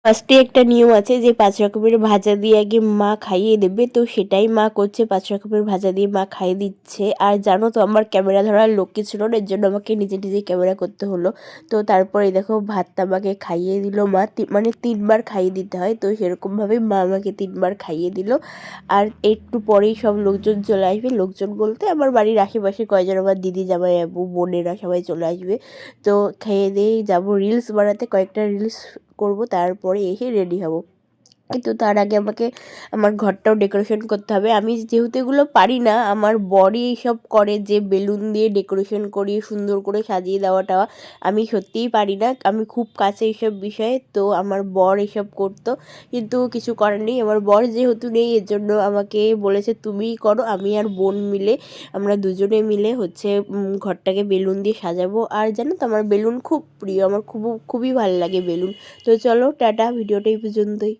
ফার্স্টে একটা নিয়ম আছে যে 5 রকমের ভাজা দিয়ে আগে মা খাইয়ে দেবে, তো সেটাই মা করছে। 5 রকমের ভাজা দিয়ে মা খাইয়ে দিচ্ছে। আর জানো তো আমার ক্যামেরা ধরার লোক কিছু ছিল না, এর জন্য আমাকে নিজে নিজেই ক্যামেরা করতে হলো। তো তারপরে দেখো ভাতটা আমাকে খাইয়ে দিল মা, মানে 3 বার খাইয়ে দিতে হয়, তো সেরকমভাবেই মা আমাকে 3 বার খাইয়ে দিল। আর একটু পরেই সব লোকজন চলে আসবে, লোকজন বলতে আমার বাড়ির আশেপাশে কয়েকজন আমার দিদি জামাইবাবু বোনেরা সবাই চলে আসবে। তো খেয়ে দিয়েই যাবো রিলস বানাতে, কয়েকটা রিলস করব, তারপরে এসে রেডি হব। কিন্তু তার আগে আমাকে আমার ঘরটাও ডেকোরেশন করতে হবে। আমি যেহেতু এগুলো পারি না, আমার বরই এইসব করে, যে বেলুন দিয়ে ডেকোরেশন করিয়ে সুন্দর করে সাজিয়ে দেওয়া টাওয়া। আমি সত্যিই পারি না, আমি খুব কাছে এইসব বিষয়ে, তো আমার বর এসব করতো। কিন্তু কিছু করার নেই, আমার বর যেহেতু নেই এর জন্য আমাকে বলেছে তুমিই করো। আমি আর বোন মিলে, আমরা দুজনে মিলে হচ্ছে ঘরটাকে বেলুন দিয়ে সাজাবো। আর জানো তো আমার বেলুন খুব প্রিয়, আমার খুবই ভালো লাগে বেলুন। তো চলো টাটা, ভিডিওটা এই পর্যন্তই।